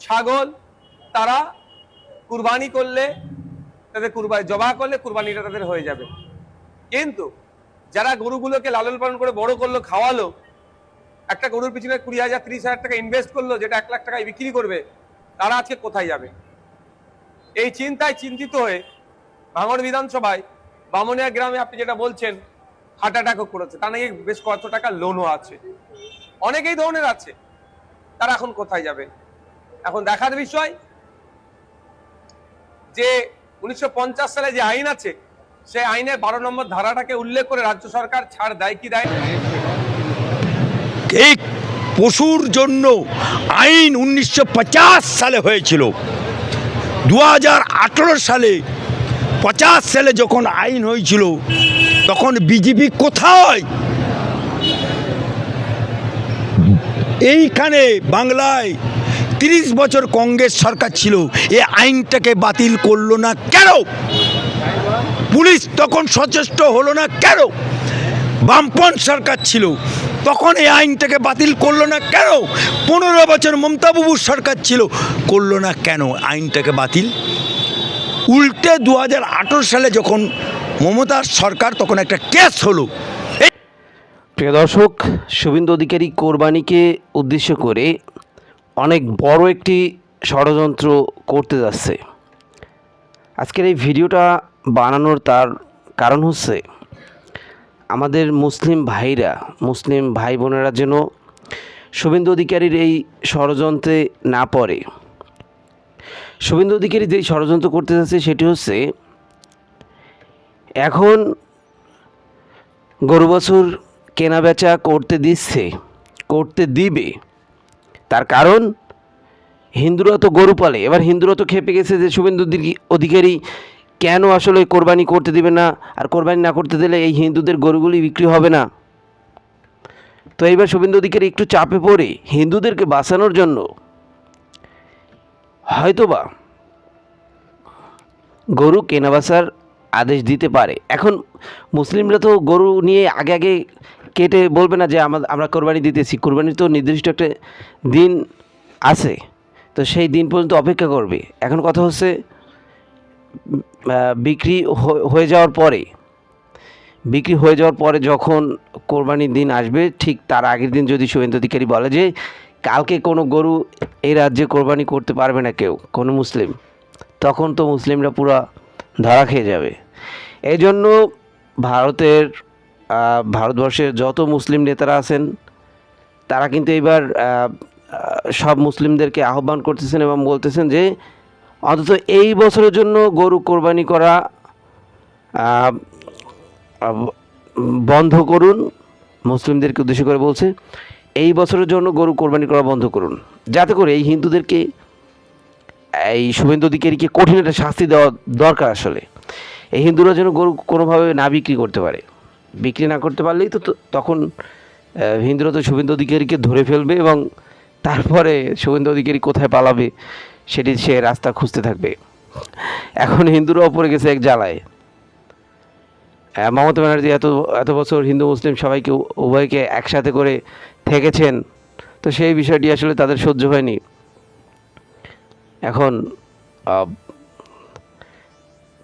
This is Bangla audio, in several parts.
ছাগল তারা কুরবানি করলে, তাদের জবাহ করলে কুরবানিটা তাদের হয়ে যাবে। কিন্তু যারা গরুগুলোকে লালন পালন করে বড় করলো, খাওয়ালো, একটা গরুর পিছনে 20,000 30,000 টাকা ইনভেস্ট করলো, যেটা 1 লাখ টাকায় বিক্রি করবে, তারা আজকে কোথায় যাবে? এই চিন্তায় চিন্তিত হয়ে ভাঙড় বিধানসভায় বামুনিয়া গ্রামে আপনি যেটা বলছেন হার্ট অ্যাটাকও করেছে, তা নাকি বেশ কত টাকা লোনও আছে, অনেকেই ধরনের আছে, তারা এখন কোথায় যাবে? এখন দেখার বিষয় যে 1950 সালে যে আইন আছে, সেই আইনের 12 নম্বর ধারাটাকে উল্লেখ করে রাজ্য সরকার ছাড় দেয় কি দেয় না? এই পশুর জন্য আইন 1950 সালে হয়েছিল। 2018 সালে 50 সালে যখন আইন হয়েছিল তখন বিজেপি কোথায়? এইখানে বাংলায় 30 বছর কংগ্রেস সরকার ছিল, এই আইনটাকে বাতিল করলো না কেন? পুলিশ তখন সচেষ্ট হলো না কেন? বামপন্থী সরকার ছিল, তখন এই আইনটাকে বাতিল করলো না কেন? 15 বছর মমতা বাবুর সরকার ছিল, করলো না কেন আইনটাকে বাতিল? উল্টে 2018 সালে যখন মমতার সরকার, তখন একটা কেস হলো। প্রিয় দর্শক, শুভেন্দু অধিকারী কোরবানিকে উদ্দেশ্য করে অনেক বড় একটি ষড়যন্ত্র করতে যাচ্ছে। আজকের এই ভিডিওটা বানানোর তার কারণ হচ্ছে আমাদের মুসলিম ভাইরা, মুসলিম ভাই বোনেরা যেন শুভেন্দু অধিকারীর এই ষড়যন্ত্রে না পড়ে। শুভেন্দু অধিকারী যেই ষড়যন্ত্র করতে যাচ্ছে সেটি হচ্ছে, এখন গরু বাছুর কেনা বেচা করতে দিচ্ছে, করতে দিবে, তার কারণ হিন্দুরা তো গরু পালে। এবার হিন্দুরা তো খেপে গেছে যে শুভেন্দু অধিকারী কেন আসলে কোরবানি করতে দিবে না, আর কোরবানি না করতে দিলে এই হিন্দুদের গরুগুলি বিক্রি হবে না। তো এইবার শুভেন্দু অধিকারী একটু চাপে পড়ে হিন্দুদেরকে বাঁচানোর জন্য হয়তোবা গরু কেনা বেচার আদেশ দিতে পারে। এখন মুসলিমরা তো গরু নিয়ে আগে আগে কেটে বলবে না যে আমরা কোরবানি দিতেছি। কোরবানির তো নির্দিষ্ট একটা দিন আছে, তো সেই দিন পর্যন্ত অপেক্ষা করবে। এখন কথা হচ্ছে বিক্রি হয়ে যাওয়ার পরে যখন কোরবানির দিন আসবে, ঠিক তার আগের দিন যদি শুভেন্দু অধিকারী বলে যে কালকে কোনো গরু এই রাজ্যে কোরবানি করতে পারবে না কেউ, কোনো মুসলিম, তখন তো মুসলিমরা পুরো ধরা খেয়ে যাবে। এই জন্য ভারতবর্ষের যত মুসলিম নেতারা আছেন তারা কিন্তু এবার সব মুসলিমদেরকে আহ্বান করতেছেন এবং বলতেছেন যে অন্তত এই বছরের জন্য গরু কোরবানি করা বন্ধ করুন। মুসলিমদেরকে উদ্দেশ্য করে বলছে, এই বছরের জন্য গরু কোরবানি করা বন্ধ করুন, যাতে করে এই হিন্দুদেরকে, এই শুভেন্দু অধিকারীকে কঠিন একটা শাস্তি দেওয়া দরকার। আসলে এই হিন্দুরা যেন গরু কোনোভাবে না বিক্রি করতে পারে। বিক্রি না করতে পারলেই তো তখন হিন্দুরা তো শুভেন্দু অধিকারীকে ধরে ফেলবে এবং তারপরে শুভেন্দু অধিকারী কোথায় পালাবে সেটি সে রাস্তা খুঁজতে থাকবে। এখন হিন্দুরাও পড়ে গেছে এক জ্বালায়। মমতা ব্যানার্জি এত বছর হিন্দু মুসলিম সবাইকে, উভয়কে একসাথে করে থেকেছেন, তো সেই বিষয়টি আসলে তাদের সহ্য হয়নি। এখন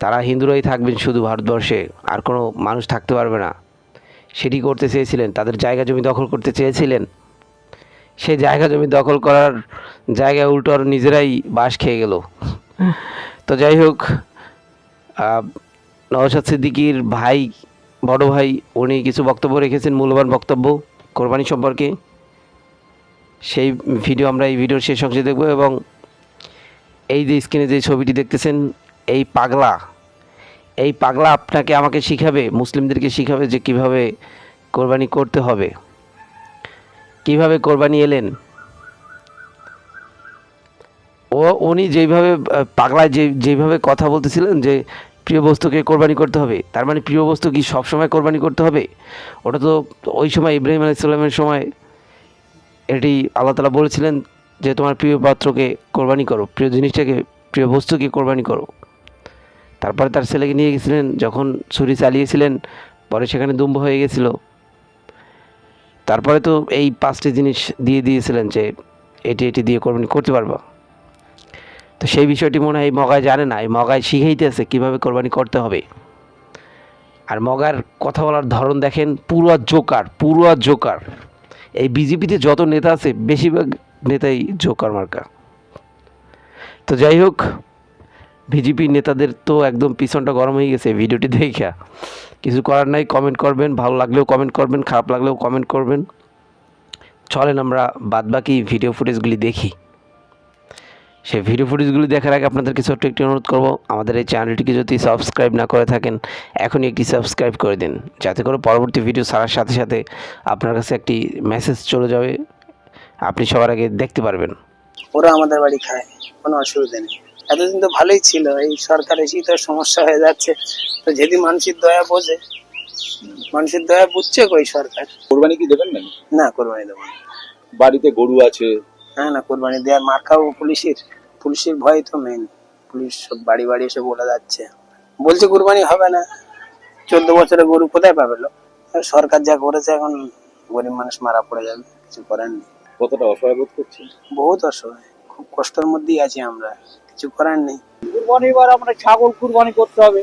তারা হিন্দুরাই থাকবেন শুধু ভারতবর্ষে, আর কোনো মানুষ থাকতে পারবে না। সেটি করতে চেয়েছিলেন, তাদের জায়গা জমি দখল করতে চেয়েছিলেন। সেই জায়গা জমি দখল করার জায়গায় উল্টো আর নিজেরাই বাস খেয়ে গেল। তো যাই হোক, নওশাদ সিদ্দিকীর বড় ভাই উনি কিছু বক্তব্য রেখেছেন, মূল্যবান বক্তব্য কোরবানি সম্পর্কে। সেই ভিডিও আমরা এই ভিডিওর শেষ অংশে দেখব। এবং এই যে স্ক্রিনে যে ছবিটি দেখতেছেন, এই পাগলা আপনাকে আমাকে শিখাবে, মুসলিমদেরকে শিখাবে যে কিভাবে কোরবানি করতে হবে, কিভাবে কোরবানি এলেন। উনি যেইভাবে পাগলায় যেভাবে কথা বলতেছিলেন যে প্রিয় বস্তুকে কোরবানি করতে হবে, তার মানে প্রিয় বস্তু কি সবসময় কোরবানি করতে হবে? ওটা তো ওই সময় ইব্রাহিম আলাইহিস সালামের সময় এটি আল্লাহ তাআলা বলেছিলেন যে তোমার প্রিয় পাত্রকে কোরবানি করো, প্রিয় জিনিসটাকে, প্রিয় বস্তুকে কোরবানি করো। তারপরে তার ছেলেকে নিয়ে গেছিলেন, যখন ছুরি চালিয়েছিলেন পরে সেখানে দুম্ব হয়ে গেছিল। তারপরে তো এই 5টি জিনিস দিয়েছিলেন যে এটি দিয়ে কোরবানি করতে পারবা। তো সেই বিষয়টি মনে হয় এই মগায় জানে না, এই মগায় শিখাইতেছে কীভাবে কোরবানি করতে হবে। আর মগার কথা বলার ধরন দেখেন, পুরো জোকার। এই বিজেপিতে যত নেতা আছে বেশিরভাগ নেতাই জোকার মার্কা। তো যাই হোক, বিজেপি নেতাদের তো একদম পিছনটা গরম হয়ে গেছে ভিডিওটি দেখা। কিছু করার নাই, কমেন্ট করবেন, ভালো লাগলেও কমেন্ট করবেন, খারাপ লাগলেও কমেন্ট করবেন। চলেন আমরা বাদবাকি ভিডিও ফুটেজগুলি দেখি। সেই ভিডিও ফুটেজগুলি দেখার আগে আপনাদেরকে ছোট্ট একটি অনুরোধ করব, আমাদের এই চ্যানেলটিকে যদি সাবস্ক্রাইব না করে থাকেন এখনই একটি সাবস্ক্রাইব করে দিন, যাতে করে পরবর্তী ভিডিও ছাড়ার সাথে সাথে আপনার কাছে একটি মেসেজ চলে যাবে, আপনি সবার আগে দেখতে পারবেন। ওরা আমাদের বাড়ি খায়, কোনো অসুবিধা নেই। এতদিন তো ভালোই ছিল, এই সরকার এসেই তো সমস্যা হয়ে যাচ্ছে। তো যদি মানুষের দয়া বোঝে, মানুষের দয়া বুঝছে কই সরকার? কোরবানি কি দেবেন না? না, কোরবানি দেবো না। বাড়িতে গরু আছে। না, কোরবানি দেওয়ার মার খাবো পুলিশের ভয় তো মেন। পুলিশ সব বাড়ি বাড়ি এসে বলে যাচ্ছে, বলছে কোরবানি হবে না। 14 বছরে গরু কোথায় পাবে লোক? সরকার যা করেছে, এখন গরিব মানুষ মারা পড়ে যাবে, কিছু করার নেই। কতটা অসহায় বোধ করছেন? বহুত অসহায়, খুব কষ্টের মধ্যেই আছি আমরা, কিছু করার নেই। কুরবানি এবার আমরা ছাগল কুরবানি করতে হবে,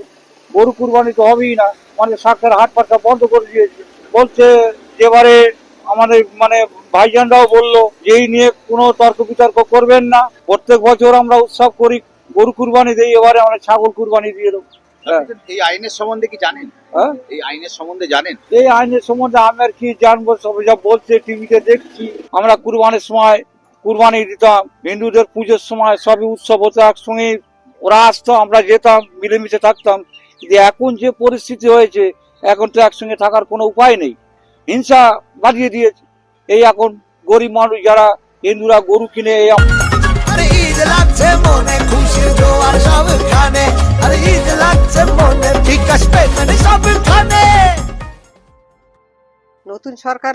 গরু কুরবানি তো হবেই না। মানে সরকার হাট পাটটা বন্ধ করে দিয়েছে, বলছে এবারে আমাদের ভাইজানরাও বললো যে এই নিয়ে কোনো তর্ক বিতর্ক করবেন না। প্রত্যেক বছর আমরা উৎসব করি, গরু কুরবানি দিই, এবারে আমরা ছাগল কুরবানি দিয়ে দেবো। এই আইনের সম্বন্ধে কি জানেন? হ্যাঁ, এই আইনের সম্বন্ধে জানেন? এই আইনের সম্বন্ধে আমি আর কি জানবো, সবাই যা বলছে টিভিতে দেখছি। আমরা কুরবানির সময় কুরবানি দিতাম, হিন্দুদের পুজোর সময় সবই উৎসব হতো একসঙ্গে, ওরা আসতো, আমরা যেতাম, মিলেমিশে থাকতাম। কিন্তু এখন যে পরিস্থিতি হয়েছে, এখন তো একসঙ্গে থাকার কোনো উপায় নেই, হিংসা বাড়িয়ে দিয়েছে। এই এখন গরিব মানুষ যারা হিন্দুরা গরু কিনে এই আরে ঈদ লাগছে মনে, খুশির জোয়ার সবখানে। আরে ঈদ লাগছে মনে, বিকাশ পেমেন্ট সবখানে। নতুন সরকার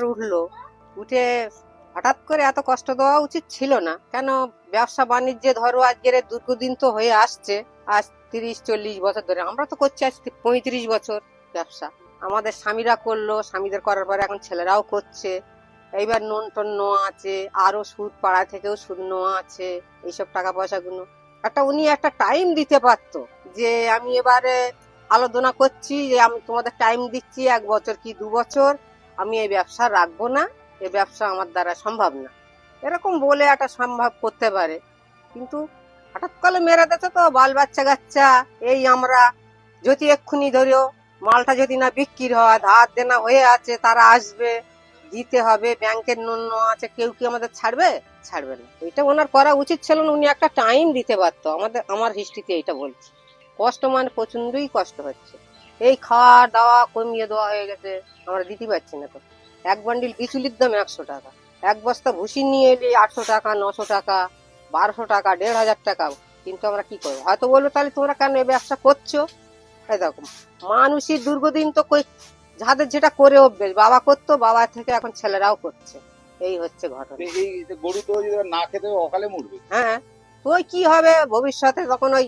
উঠে হঠাৎ করে এত কষ্ট দেওয়া উচিত ছিল না। কেন, ব্যবসা বাণিজ্যে ধরো আজকের দীর্ঘদিন তো হয়ে আসছে, আজ 30-40 বছর ধরে। আমরা তো করছি আজ 35 বছর ব্যবসা। আমাদের স্বামীরা করলো, স্বামীদের করার পরে এখন ছেলেরাও করছে। এইবার নুন টন নেওয়া আছে, আরো সুদ পাড়া থেকেও সুদ নেওয়া আছে, এইসব টাকা পয়সাগুলো উনি একটা টাইম দিতে পারতো, যে আমি এবারে আলোচনা করছি যে আমি তোমাদের টাইম দিচ্ছি 1 বছর কি 2 বছর, আমি এই ব্যবসা রাখবো না, এই ব্যবসা আমার দ্বারা সম্ভব না, এরকম বলে একটা সম্ভব করতে পারে। কিন্তু হঠাৎ করে মেরে দিতে তো বাল বাচ্চা কাচ্চা, এই আমরা যদি এক্ষুনি ধরো মালটা যদি না বিক্রি হয়, ধার দেনা হয়ে আছে, তারা আসবে, দিতে হবে, ব্যাংকের নুন আছে, কেউ কি আমাদের ছাড়বে? ছাড়বে না। এটা ওনার করা উচিত ছিল না, উনি একটা টাইম দিতে পারতো। আমার হিস্ট্রিতে এইটা বলছি, কষ্ট প্রচন্ডই কষ্ট হচ্ছে। এই খাওয়া দাওয়া কমিয়ে দেওয়া হয়ে গেছে, আমরা দিতে পারছি না। তো 1 বান্ডিল বিচুলির দাম 100 টাকা, 1 বস্তা ভুসি নিয়ে এলে 800 টাকা, 900 টাকা, 1200 টাকা, 1500 টাকা। কিন্তু আমরা কি করবো? হয়তো বলবো তাহলে তোমরা কেন এই ব্যবসা করছো? এরকম মানুষই দীর্ঘদিন তো যাদের যেটা করে অভ্যেস, বাবা করতো, বাবা থেকে এখন ছেলেরাও করছে, এই হচ্ছে ঘটনা। এই গরু তো না খেতে অকালে মরবে। হ্যাঁ, তো কি হবে ভবিষ্যতে? তখন ওই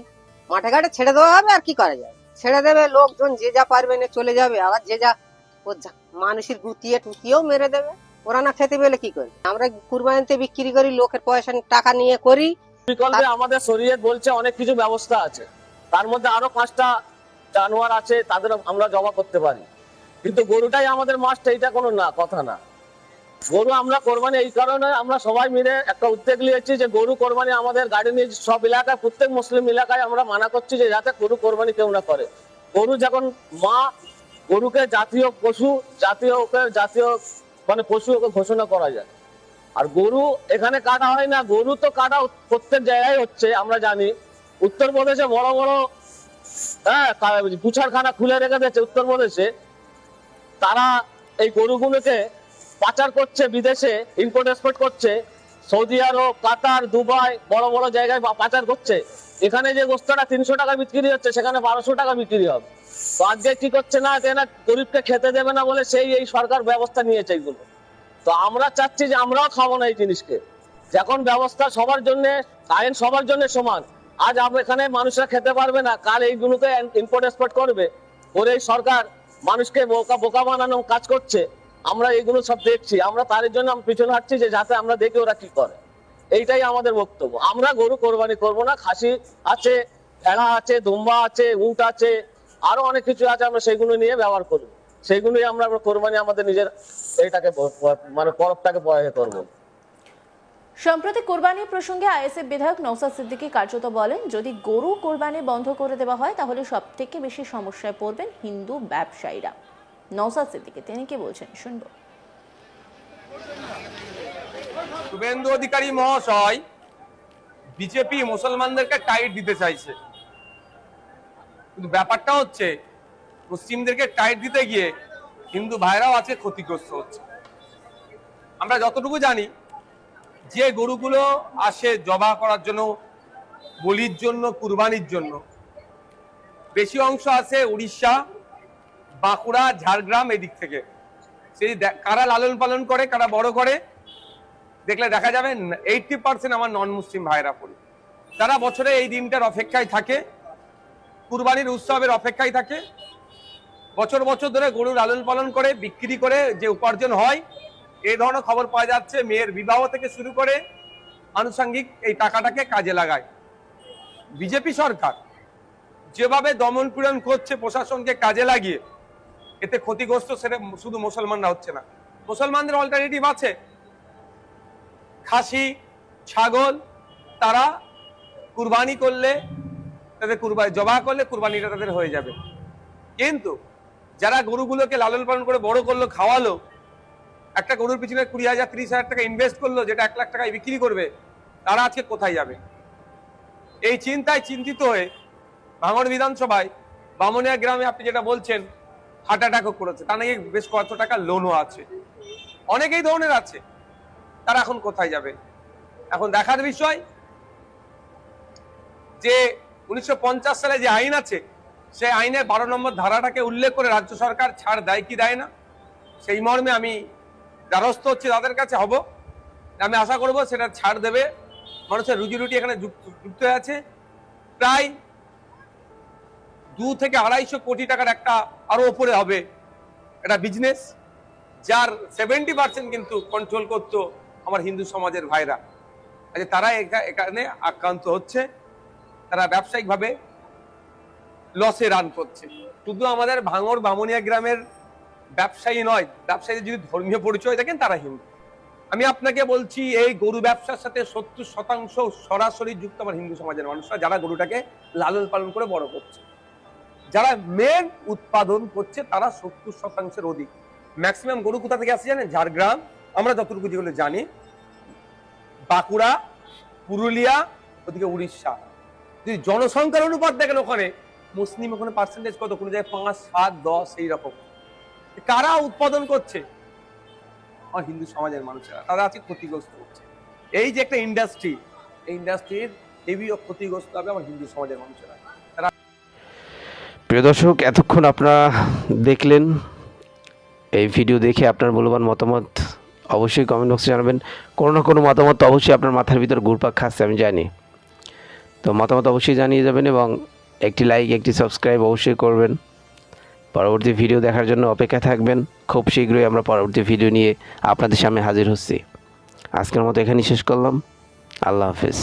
মাঠে ঘাটে ছেড়ে দেওয়া হবে, আর কি করা যাবে? ছেড়ে দেবে, লোকজন যে যা পারবে না চলে যাবে, আবার যে যা মানুষের গুতিয়ে টুতিয়েও মেরে দেবে। ওরা না খেতে পেলে কি করবে? আমরা কুরবানিতে বিক্রি করি, লোকের পয়সা টাকা নিয়ে করি। বিকল্পে আমাদের শরীরে বলছে অনেক কিছু ব্যবস্থা আছে, তার মধ্যে আরো 5টা জানোয়ার আছে, তাদের আমরা জমা করতে পারি। কিন্তু গরুটাই আমাদের মাস্ট, এইটা কোনো না কথা না। গরু আমরা কোরবানি এই কারণে আমরা সবাই মিলে একটা উদ্যোগ নিয়েছি যে গরু কোরবানি আমাদের গাড়ি নিয়ে সব এলাকায়, প্রত্যেক মুসলিম এলাকায় আমরা মানা করছি যে যাতে গরু কোরবানি কেউ না করে। গরু যখন মা, গরুকে জাতীয় পশু, জাতীয় পশু ওকে ঘোষণা করা যায়। আর গরু এখানে কাটা হয় না, গরু তো কাটা প্রত্যেক জায়গায় হচ্ছে। আমরা জানি উত্তরপ্রদেশে বড় বড় বুছারখানা খুলে রেখে দিয়েছে উত্তরপ্রদেশে, তারা এই গরুগুলোকে পাচার করছে, বিদেশে ইম্পোর্ট এক্সপোর্ট করছে, সৌদি আরব, কাতার, দুবাই, বড় বড় জায়গায় পাচার করছে। এখানে যে গোস্তটা 300 টাকা বিক্রি হচ্ছে, সেখানে 1200 টাকা বিক্রি হবে। তো আজকে কি করছে না, গরিবকে খেতে দেবে না বলে এই সরকার ব্যবস্থা নিয়েছে এইগুলো। তো আমরা চাচ্ছি যে আমরাও খাবো না এই জিনিসকে। যখন ব্যবস্থা সবার জন্য, আইন সবার জন্য সমান, আজ এখানে মানুষরা খেতে পারবে না, কাল এইগুলোকে ইম্পোর্ট এক্সপোর্ট করবে, ওর এই সরকার মানুষকে বোকা বানানো কাজ করছে। আমরা এগুলো সব দেখছি, আমরা তার জন্য পিছনে হাঁটছি যে যাতে আমরা দেখি ওরা কি করে। এইটাই আমাদের বক্তব্য। আমরা গরু কোরবানি করব না। খাসি আছে, ভেড়া আছে, দুম্বা আছে, উট আছে, আরো অনেক কিছু আছে, আমরা সেগুলো নিয়ে ব্যবহার করব। সেইগুলোই আমরা কোরবানি আমাদের নিজের এইটাকে মানে পরবটাকে করবো। সম্প্রতি কোরবানি প্রসঙ্গে আইএসএফ বিধায়ক নওশাদ সিদ্দিকী কার্যত বলেন, যদি গরু কোরবানি বন্ধ করে দেওয়া হয় তাহলে সবথেকে বেশি সমস্যায় পড়বেন হিন্দু ব্যবসায়ীরা। নওশাদ সিদ্দিকী তিনি কি বলছেন শুনবো। শুভেন্দু অধিকারী মহাশয় বিজেপি মুসলমানদেরকে টাইট দিতে চাইছে, কিন্তু ব্যাপারটা হচ্ছে মুসলিমদেরকে টাইট দিতে গিয়ে হিন্দু ভাইরাও আছে ক্ষতিগ্রস্ত হচ্ছে। আমরা যতটুকু জানি যে গরুগুলো আসে জবা করার জন্য, বলির জন্য, কুরবানির জন্য, বেশি অংশ আসে উড়িষ্যা, বাঁকুড়া, ঝাড়গ্রাম এদিক থেকে। সেই কারা লালন পালন করে, কারা বড় করে, দেখলে দেখা যাবে 80% আমার নন মুসলিম ভাইরা পড়ে। তারা বছরে এই দিনটার অপেক্ষায় থাকে, কুরবানির উৎসবের অপেক্ষায় থাকে, বছর বছর ধরে গরু লালন পালন করে বিক্রি করে যে উপার্জন হয়, এই ধরনের খবর পাওয়া যাচ্ছে। মেয়ের বিবাহ থেকে শুরু করে আনুষঙ্গিক এই টাকাটাকে কাজে লাগায়। বিজেপি সরকার যেভাবে দমন পীড়ন করছে প্রশাসনকে কাজে লাগিয়ে, এতে ক্ষতিগ্রস্ত সেটা শুধু মুসলমানরা হচ্ছে না, মুসলমানদের অল্টারনেটিভ আছে। খাসি, ছাগল তারা কুরবানি করলে, তাদের জবা করলে কুরবানিটা তাদের হয়ে যাবে। কিন্তু যারা গরুগুলোকে লালন পালন করে বড় করলো, খাওয়ালো, একটা গরুর পিছনে 20,000 30,000 টাকা ইনভেস্ট করলো, যেটা 1 লাখ টাকায় বিক্রি করবে, তারা আজকে কোথায় যাবে? এই চিন্তায় চিন্তিত হয়ে ভাঙড় বিধানসভায় বামুনিয়া গ্রামে আপনি যেটা বলছেন হার্ট অ্যাটাকও করেছে, তা নাকি বেশ কত টাকা লোনও আছে, অনেকেই ধরনের আছে। তারা এখন কোথায় যাবে? এখন দেখার বিষয় যে 1950 সালে যে আইন আছে, সেই আইনের 12 নম্বর ধারাটাকে উল্লেখ করে রাজ্য সরকার ছাড় দেয় কি দেয় না, সেই মর্মে আমি দ্বারস্থ হচ্ছি তাদের কাছে হব। আমি আশা করব সেটা ছাড় দেবে। মানুষের রুজি রুটি এখানে যুক্ত হয়ে আছে। প্রায় 2 থেকে 250 কোটি টাকার একটা আরো উপরে হবে এটা বিজনেস, যার 70% কিন্তু কন্ট্রোল করতো আমার হিন্দু সমাজের ভাইরা। আচ্ছা, তারা এখানে আক্রান্ত হচ্ছে, তারা ব্যবসায়িকভাবে লসে রান করছে। শুধু আমাদের ভাঙড় বামুনিয়া গ্রামের ব্যবসায়ী নয়, ব্যবসায়ীদের যদি ধর্মীয় পরিচয় দেখেন তারা হিন্দু। আমি আপনাকে বলছি, এই গরু ব্যবসার সাথে 70% সরাসরি যুক্ত আমার হিন্দু সমাজের মানুষরা, যারা গরুটাকে লালন পালন করে বড় করছে। যারা মেন উৎপাদন করছে তারা 70%-এর অধিক। ম্যাক্সিমাম গরু কোথা থেকে আসছে জানেন? ঝাড়গ্রাম, আমরা যতটুকু যেগুলো জানি, বাঁকুড়া, পুরুলিয়া, ওদিকে উড়িষ্যা। যদি জনসংখ্যার অনুপাত দেখেন ওখানে মুসলিম ওখানে পার্সেন্টেজ কত, কোনো জায়গায় 5, 7, 10 এইরকম। কারা উৎপাদন করছে? আমার হিন্দু সমাজের মানুষেরা, তারা আজকে ক্ষতিগ্রস্ত হচ্ছে। এই যে একটা ইন্ডাস্ট্রি, এই ইন্ডাস্ট্রির হেভিও ক্ষতিগ্রস্ত হবে আমার হিন্দু সমাজের মানুষেরা। প্রিয় দর্শক, এতক্ষণ আপনারা দেখলেন। এই ভিডিও দেখে আপনার মূল্যবান মতামত অবশ্যই কমেন্ট বক্সে জানাবেন। কোনো না কোনো মতামত অবশ্যই আপনার মাথার ভিতর ঘুরপাক খাচ্ছে, আমি জানি। তো মতামত অবশ্যই জানিয়ে যাবেন এবং একটি লাইক, একটি সাবস্ক্রাইব অবশ্যই করবেন। পরবর্তী ভিডিও দেখার জন্য অপেক্ষা থাকবেন। খুব শীঘ্রই আমরা পরবর্তী ভিডিও নিয়ে আপনাদের সামনে হাজির হচ্ছি। আজকের মতো এখানেই শেষ করলাম। আল্লাহ হাফেজ।